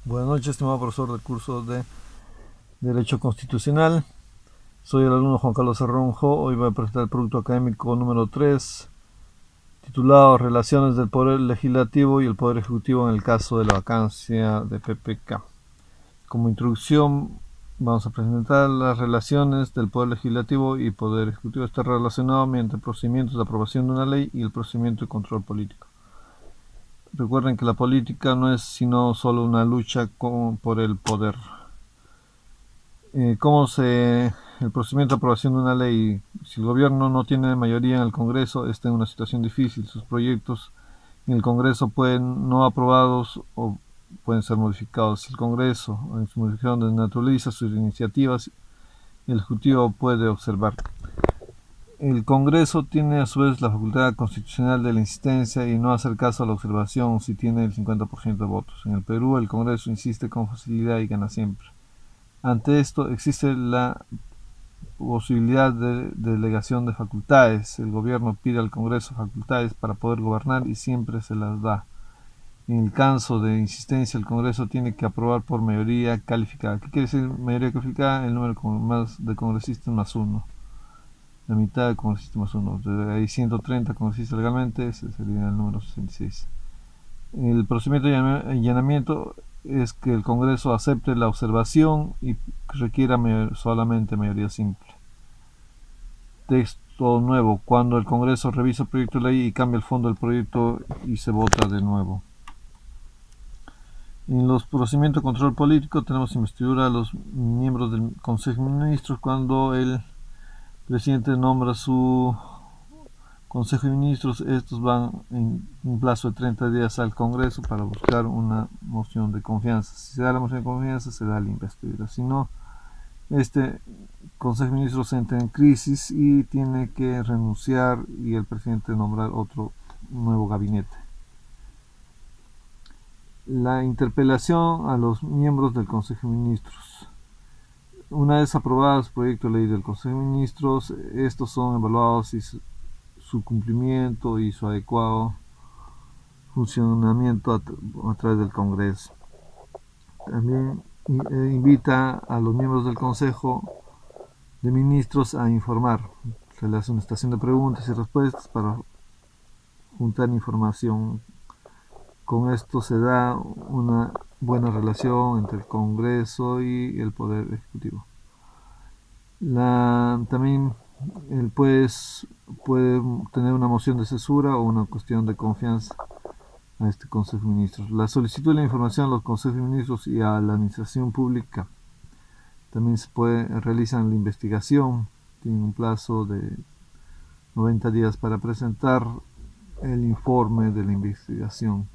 Buenas noches, estimado profesor del curso de Derecho Constitucional. Soy el alumno Juan Carlos Arronjo. Hoy voy a presentar el producto académico número 3, titulado Relaciones del Poder Legislativo y el Poder Ejecutivo en el caso de la vacancia de PPK. Como introducción, vamos a presentar las relaciones del Poder Legislativo y Poder Ejecutivo. Está relacionado mediante procedimientos de aprobación de una ley y el procedimiento de control político. Recuerden que la política no es sino solo una lucha por el poder. El procedimiento de aprobación de una ley. Si el gobierno no tiene mayoría en el Congreso, está en una situación difícil. Sus proyectos en el Congreso pueden no aprobados o pueden ser modificados. Si el Congreso en su modificación desnaturaliza sus iniciativas, el Ejecutivo puede observar. El Congreso tiene a su vez la facultad constitucional de la insistencia y no hacer caso a la observación si tiene el 50% de votos. En el Perú, el Congreso insiste con facilidad y gana siempre. Ante esto, existe la posibilidad de delegación de facultades. El gobierno pide al Congreso facultades para poder gobernar y siempre se las da. En el caso de insistencia, el Congreso tiene que aprobar por mayoría calificada. ¿Qué quiere decir mayoría calificada? El número más de congresistas más uno. La mitad de congresistas más uno. Hay 130 congresistas legalmente, ese sería el número 66. El procedimiento de allanamiento es que el Congreso acepte la observación y requiera solamente mayoría simple. Texto nuevo: cuando el Congreso revisa el proyecto de ley y cambia el fondo del proyecto y se vota de nuevo. En los procedimientos de control político tenemos investidura a los miembros del Consejo de Ministros. Cuando el presidente nombra su Consejo de Ministros, estos van en un plazo de 30 días al Congreso para buscar una moción de confianza. Si se da la moción de confianza, se da la investidura. Si no, este Consejo de Ministros entra en crisis y tiene que renunciar y el presidente nombrar otro nuevo gabinete. La interpelación a los miembros del Consejo de Ministros. Una vez aprobados el proyecto de ley del Consejo de Ministros, estos son evaluados y su cumplimiento y su adecuado funcionamiento a través del Congreso. También invita a los miembros del Consejo de Ministros a informar. Se le hace una estación de preguntas y respuestas para juntar información. Con esto se da una buena relación entre el Congreso y el Poder Ejecutivo. También el juez puede tener una moción de censura o una cuestión de confianza a este Consejo de Ministros. La solicitud de la información a los Consejos de Ministros y a la Administración Pública. También realizan la investigación, tienen un plazo de 90 días para presentar el informe de la investigación.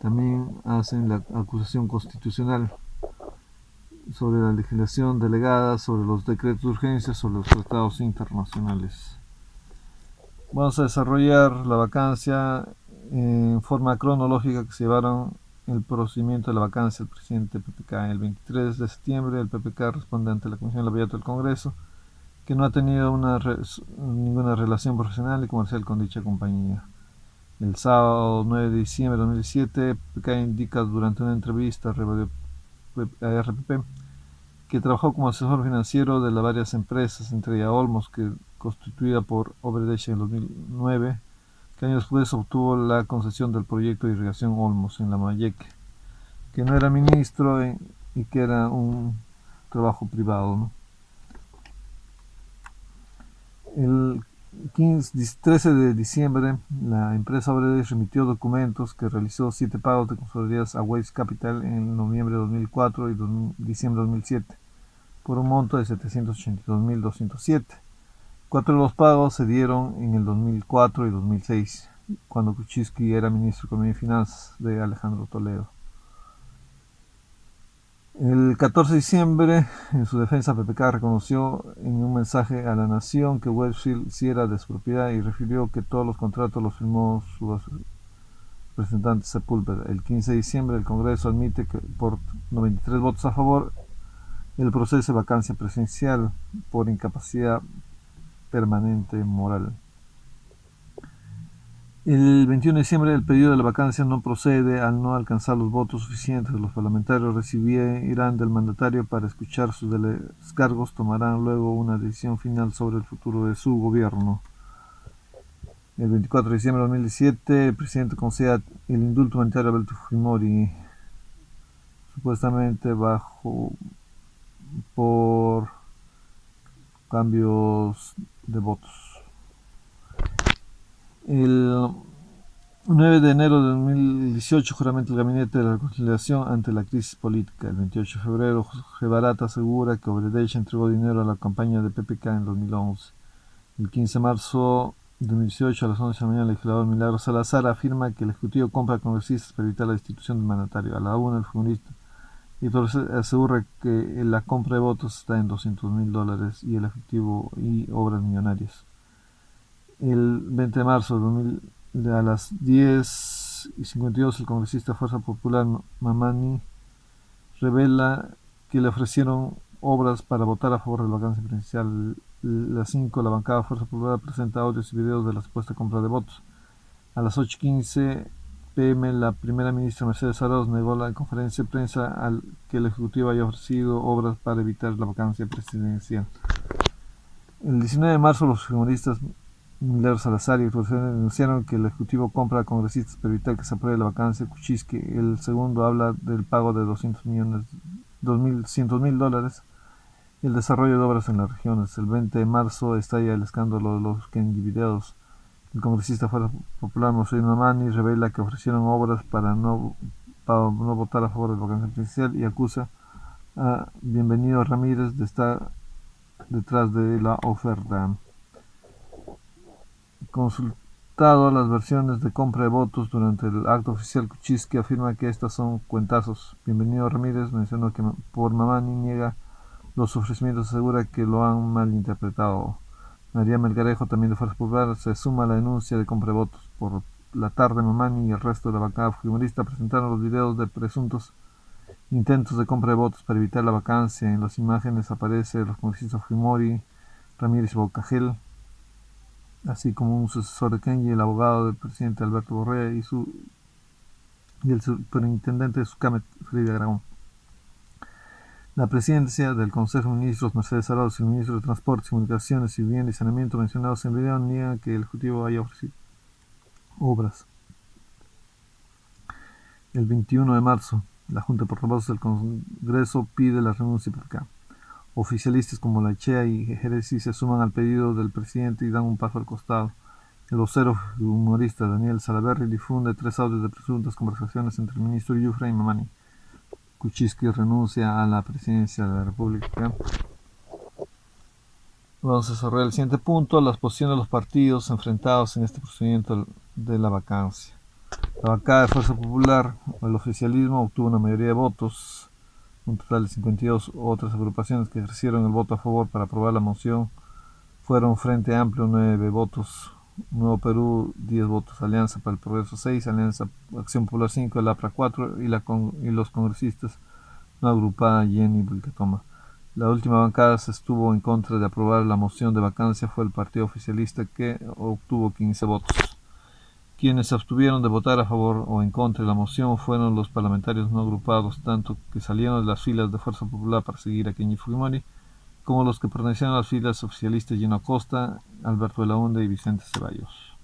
También hacen la acusación constitucional sobre la legislación delegada, sobre los decretos de urgencia, sobre los tratados internacionales. Vamos a desarrollar la vacancia en forma cronológica que se llevaron el procedimiento de la vacancia del presidente PPK. El 23 de septiembre el PPK responde ante la Comisión de Abiato del Congreso que no ha tenido ninguna relación profesional y comercial con dicha compañía. El sábado 9 de diciembre de 2017, PPK indica durante una entrevista a RPP que trabajó como asesor financiero de las varias empresas, entre ellas Olmos, que constituida por Obredesh en 2009, que años después obtuvo la concesión del proyecto de irrigación Olmos en Lambayeque, que no era ministro y que era un trabajo privado, ¿no? El 13 de diciembre, la empresa Obredesh remitió documentos que realizó 7 pagos de consultorías a Waves Capital en noviembre de 2004 y diciembre de 2007, por un monto de 782.207. 4 de los pagos se dieron en el 2004 y 2006, cuando Kuczynski era ministro de Economía y Finanzas de Alejandro Toledo. El 14 de diciembre, en su defensa, PPK reconoció en un mensaje a la Nación que Westfield sí era de su propiedad y refirió que todos los contratos los firmó su representante Sepúlveda. El 15 de diciembre, el Congreso admite que por 93 votos a favor el proceso de vacancia presidencial por incapacidad permanente moral. El 21 de diciembre el pedido de la vacancia no procede al no alcanzar los votos suficientes. Los parlamentarios recibirán del mandatario para escuchar sus descargos, tomarán luego una decisión final sobre el futuro de su gobierno. El 24 de diciembre de 2017 el presidente concede el indulto humanitario a Alberto Fujimori, supuestamente por cambios de votos. El 9 de enero de 2018 juramenta el Gabinete de la Reconciliación ante la crisis política. El 28 de febrero Jorge Barata asegura que Odebrecht entregó dinero a la campaña de PPK en 2011. El 15 de marzo de 2018 a las 11 de la mañana el legislador Milagro Salazar afirma que el Ejecutivo compra congresistas para evitar la destitución del mandatario. A la una el futbolista y asegura que la compra de votos está en $200,000 y el efectivo y obras millonarias. El 20 de marzo a las 10:52 el congresista Fuerza Popular Mamani revela que le ofrecieron obras para votar a favor de la vacancia presidencial. A las 5 la bancada Fuerza Popular presenta audios y videos de la supuesta compra de votos. A las 8:15 p.m. la primera ministra Mercedes Arauz negó la conferencia de prensa al que el Ejecutivo haya ofrecido obras para evitar la vacancia presidencial. El 19 de marzo los figuristas Milagro Salazar y denunciaron que el Ejecutivo compra a congresistas para evitar que se apruebe la vacancia. Kuczynski, el segundo, habla del pago de $200,000 y el desarrollo de obras en las regiones. El 20 de marzo estalla el escándalo de los Kenji-videos. El congresista Fuerza Popular Moisés Mamani revela que ofrecieron obras para no votar a favor de la vacancia presidencial y acusa a Bienvenido Ramírez de estar detrás de la oferta. Consultado las versiones de compra de votos durante el acto oficial, Kuczynski afirma que estas son cuentazos. Bienvenido Ramírez mencionó que por Mamani niega los ofrecimientos, asegura que lo han malinterpretado. María Melgarejo, también de Fuerza Popular, se suma a la denuncia de compra de votos. Por la tarde, Mamani y el resto de la bancada fujimorista presentaron los videos de presuntos intentos de compra de votos para evitar la vacancia. En las imágenes aparecen los congresistas Fujimori, Ramírez y Bocagel, así como un sucesor de Kenji, el abogado del presidente Alberto Borrea y el superintendente de Sucamet, Freddy Aragón. La presidencia del Consejo de Ministros, Mercedes Arauz, y el ministro de Transportes, Comunicaciones y Vivienda y Saneamiento mencionados en el video niegan que el Ejecutivo haya ofrecido obras. El 21 de marzo, la Junta de Portavoces del Congreso pide la renuncia de PPK. Oficialistas como Laechea y Jerezi se suman al pedido del presidente y dan un paso al costado. El vocero humorista Daniel Salaverry difunde 3 audios de presuntas conversaciones entre el ministro Yufra y Mamani. Kuczynski renuncia a la presidencia de la República. Vamos a desarrollar el siguiente punto, las posiciones de los partidos enfrentados en este procedimiento de la vacancia. La bancada de Fuerza Popular, el oficialismo, obtuvo una mayoría de votos, un total de 52. Otras agrupaciones que ejercieron el voto a favor para aprobar la moción fueron Frente Amplio 9 votos, Nuevo Perú 10 votos, Alianza para el Progreso 6, Alianza Acción Popular 5, el APRA 4 y los congresistas no agrupada Jenny Vilcatoma. La última bancada se estuvo en contra de aprobar la moción de vacancia fue el partido oficialista, que obtuvo 15 votos. Quienes se abstuvieron de votar a favor o en contra de la moción fueron los parlamentarios no agrupados, tanto que salieron de las filas de Fuerza Popular para seguir a Kenji Fujimori, como los que pertenecían a las filas oficialistas Gino Acosta, Alberto Belaunde y Vicente Ceballos.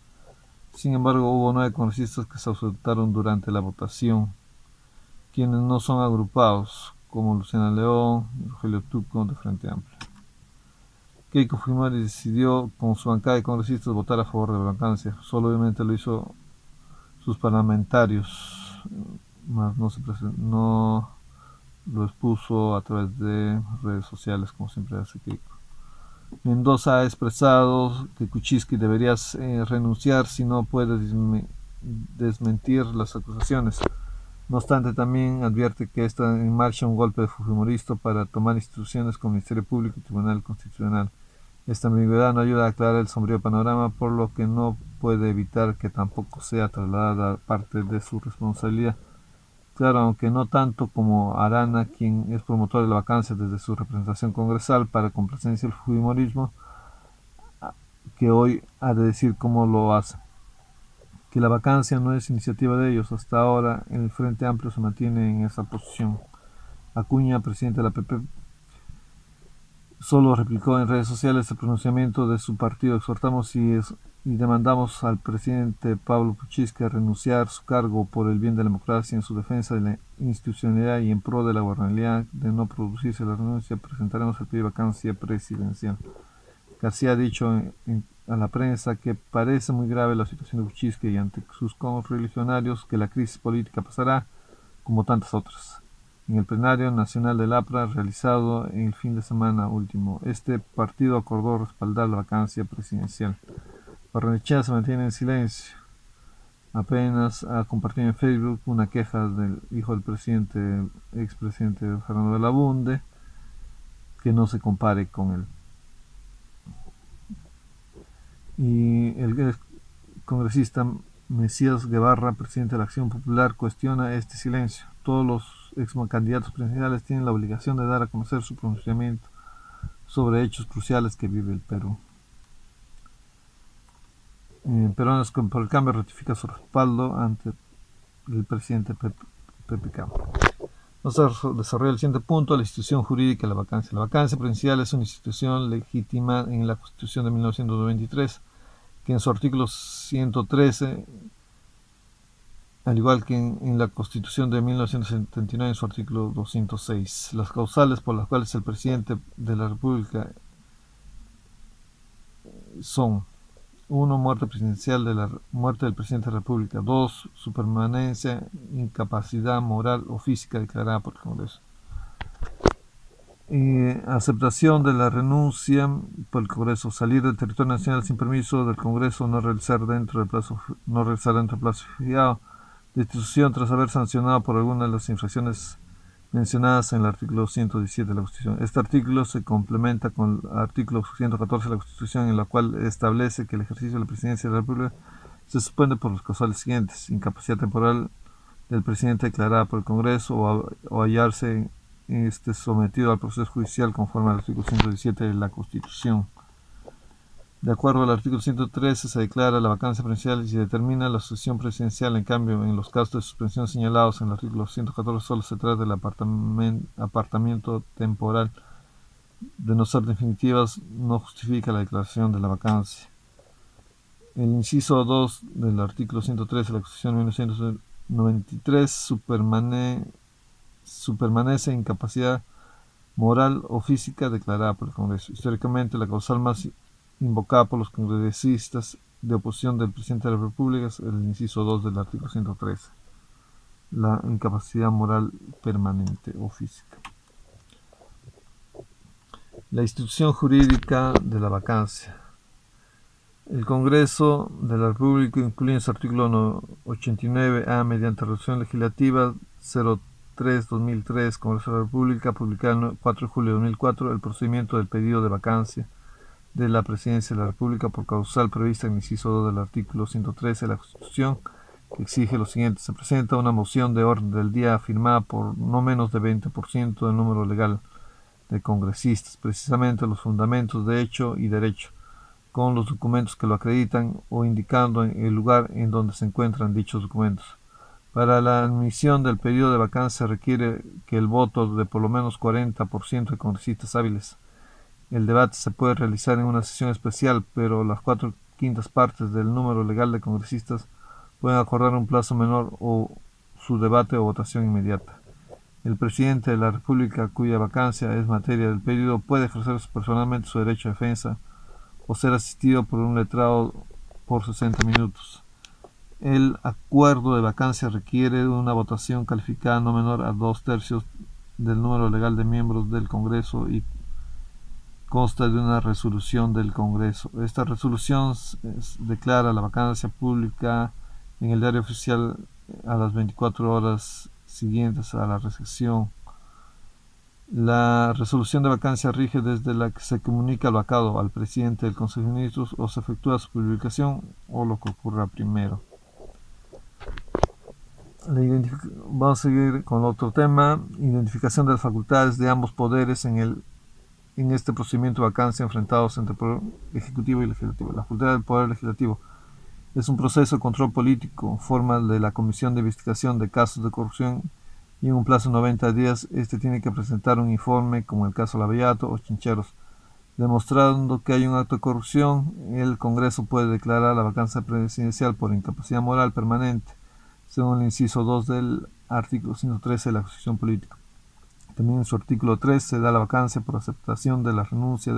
Sin embargo, hubo 9 congresistas que se ausentaron durante la votación, quienes no son agrupados, como Luciana León y Rogelio Tuco de Frente Amplio. Keiko Fujimori decidió con su bancada de congresistas votar a favor de la vacancia. Solo obviamente lo hizo sus parlamentarios, más no lo expuso a través de redes sociales como siempre hace Keiko. Mendoza ha expresado que Kuczynski debería renunciar si no puede desmentir las acusaciones. No obstante, también advierte que está en marcha un golpe de fujimorista para tomar instituciones como Ministerio Público y Tribunal Constitucional. Esta ambigüedad no ayuda a aclarar el sombrío panorama, por lo que no puede evitar que tampoco sea trasladada parte de su responsabilidad. Claro, aunque no tanto como Arana, quien es promotor de la vacancia desde su representación congresal para complacencia del fujimorismo, que hoy ha de decir cómo lo hace. que la vacancia no es iniciativa de ellos. Hasta ahora el Frente Amplio se mantiene en esa posición. Acuña, presidente de la PP, solo replicó en redes sociales el pronunciamiento de su partido. Exhortamos y demandamos al presidente Pablo Kuczynski a renunciar a su cargo por el bien de la democracia, en su defensa de la institucionalidad y en pro de la gobernabilidad. De no producirse la renuncia, presentaremos el pedido de vacancia presidencial. García ha dicho a la prensa que parece muy grave la situación de Kuczynski y ante sus correligionarios que la crisis política pasará como tantas otras. En el plenario nacional del APRA realizado en el fin de semana último, este partido acordó respaldar la vacancia presidencial. Barrenechea se mantiene en silencio. Apenas ha compartido en Facebook una queja del hijo del presidente, expresidente Fernando Belaunde, que no se compare con él. Y el congresista Mesías Guevara, presidente de la Acción Popular, cuestiona este silencio. Todos los ex candidatos presidenciales tienen la obligación de dar a conocer su pronunciamiento sobre hechos cruciales que vive el Perú. Peruanos por el Cambio ratifica su respaldo ante el presidente PPK. Vamos a desarrollar el siguiente punto: la institución jurídica de la vacancia. La vacancia presidencial es una institución legítima en la Constitución de 1993, que en su artículo 113, al igual que en la Constitución de 1979 en su artículo 206, las causales por las cuales el presidente de la República son: 1. Muerte del presidente de la República. 2. Su permanencia, incapacidad moral o física declarada por el Congreso. Aceptación de la renuncia por el Congreso. Salir del territorio nacional sin permiso del Congreso, no regresar dentro del plazo fijado. Destitución tras haber sancionado por alguna de las infracciones mencionadas en el artículo 117 de la Constitución. Este artículo se complementa con el artículo 114 de la Constitución, en la cual establece que el ejercicio de la presidencia de la República se suspende por los causales siguientes: incapacidad temporal del presidente declarada por el Congreso o hallarse sometido al proceso judicial conforme al artículo 117 de la Constitución. De acuerdo al artículo 113 se declara la vacancia presidencial y se determina la sucesión presidencial. En cambio, en los casos de suspensión señalados en el artículo 114 solo se trata del apartamiento temporal. De no ser definitivas, no justifica la declaración de la vacancia. El inciso 2 del artículo 113 de la Constitución de 1993 su permanece incapacidad moral o física declarada por el Congreso. Históricamente, la causal más invocada por los congresistas de oposición del presidente de la República es el inciso 2 del artículo 113, la incapacidad moral permanente o física. La institución jurídica de la vacancia. El Congreso de la República incluye en su artículo 89A, mediante resolución legislativa 03-2003, Congreso de la República, publicada el 4 de julio de 2004, el procedimiento del pedido de vacancia de la Presidencia de la República por causal prevista en el inciso 2 del artículo 113 de la Constitución, que exige lo siguiente: se presenta una moción de orden del día firmada por no menos de 20% del número legal de congresistas, precisamente los fundamentos de hecho y derecho, con los documentos que lo acreditan o indicando el lugar en donde se encuentran dichos documentos. Para la admisión del periodo de vacancia se requiere que el voto de por lo menos 40% de congresistas hábiles. El debate se puede realizar en una sesión especial, pero las 4/5 partes del número legal de congresistas pueden acordar un plazo menor o su debate o votación inmediata. El presidente de la República, cuya vacancia es materia del periodo, puede ejercer personalmente su derecho a defensa o ser asistido por un letrado por 60 minutos. El acuerdo de vacancia requiere una votación calificada no menor a 2/3 del número legal de miembros del Congreso y consta de una resolución del Congreso. Esta resolución declara la vacancia pública en el diario oficial a las 24 horas siguientes a la recepción. La resolución de vacancia rige desde la que se comunica el vacado al presidente del Consejo de Ministros o se efectúa su publicación o lo que ocurra primero. Vamos a seguir con otro tema: identificación de las facultades de ambos poderes en este procedimiento de vacancia enfrentados entre el Poder Ejecutivo y Legislativo. La facultad del Poder Legislativo Es un proceso de control político, forma de la Comisión de Investigación de Casos de Corrupción y en un plazo de 90 días este tiene que presentar un informe como el caso Lavallato o Chincheros. Demostrando que hay un acto de corrupción, el Congreso puede declarar la vacancia presidencial por incapacidad moral permanente, según el inciso 2 del artículo 113 de la Constitución Política. También en su artículo 3 se da la vacancia por aceptación de la renuncia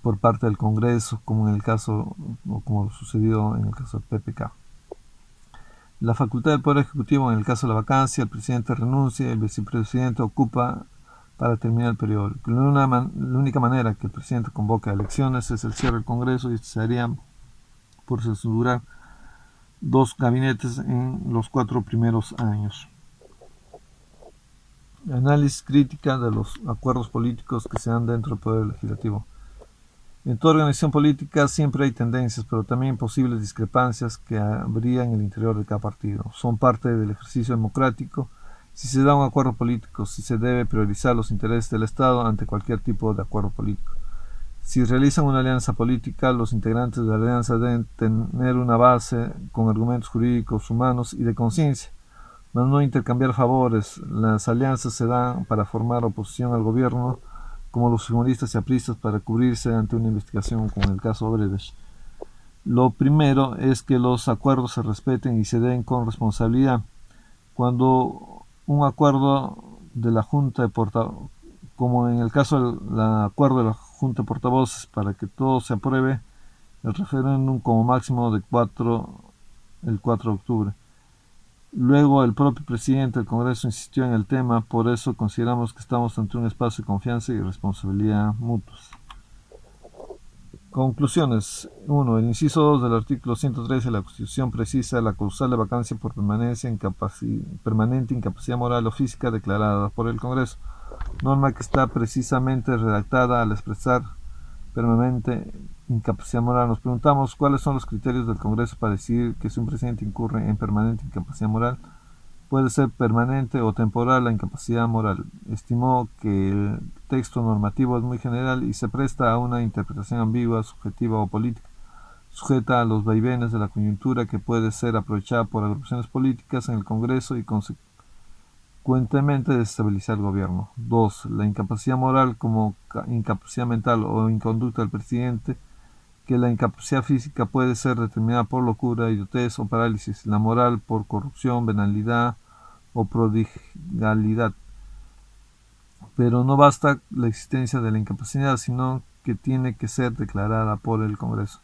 por parte del Congreso, como en el caso o como sucedió en el caso del PPK. La facultad del Poder Ejecutivo, en el caso de la vacancia, el presidente renuncia y el vicepresidente ocupa para terminar el periodo. La única manera que el presidente convoca elecciones es el cierre del Congreso y se haría por censurar 2 gabinetes en los 4 primeros años. Análisis crítica de los acuerdos políticos que se dan dentro del Poder Legislativo. En toda organización política siempre hay tendencias, pero también posibles discrepancias que habría en el interior de cada partido. Son parte del ejercicio democrático. Si se da un acuerdo político, si se debe priorizar los intereses del Estado ante cualquier tipo de acuerdo político. Si realizan una alianza política, los integrantes de la alianza deben tener una base con argumentos jurídicos, humanos y de conciencia, mas no intercambiar favores. Las alianzas se dan para formar oposición al gobierno, como los humoristas y apristas para cubrirse ante una investigación como en el caso Odebrecht. Lo primero es que los acuerdos se respeten y se den con responsabilidad. Cuando un acuerdo de la Junta de Portavoces, como en el caso del acuerdo de la Junta de Portavoces, para que todo se apruebe, el referéndum como máximo de el 4 de octubre. Luego el propio presidente del Congreso insistió en el tema, por eso consideramos que estamos ante un espacio de confianza y responsabilidad mutuos. Conclusiones. 1. El inciso 2 del artículo 113 de la Constitución precisa la causal de vacancia por permanente incapacidad moral o física declarada por el Congreso, norma que está precisamente redactada al expresar permanente incapacidad moral. Nos preguntamos cuáles son los criterios del Congreso para decidir que si un presidente incurre en permanente incapacidad moral. Puede ser permanente o temporal la incapacidad moral. Estimó que el texto normativo es muy general y se presta a una interpretación ambigua, subjetiva o política, sujeta a los vaivenes de la coyuntura que puede ser aprovechada por agrupaciones políticas en el Congreso y consecuentemente desestabilizar el gobierno. 2. La incapacidad moral como incapacidad mental o inconducta del presidente, que la incapacidad física puede ser determinada por locura, idiotez o parálisis, la moral por corrupción, venalidad o prodigalidad. Pero no basta la existencia de la incapacidad, sino que tiene que ser declarada por el Congreso.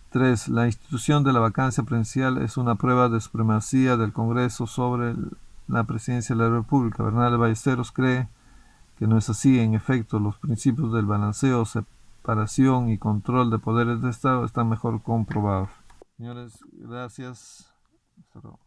3. La institución de la vacancia presidencial es una prueba de supremacía del Congreso sobre la presidencia de la República. Bernal Ballesteros cree que no es así. En efecto, los principios del balanceo, separación y control de poderes de Estado están mejor comprobados. Señores, gracias. Hasta luego.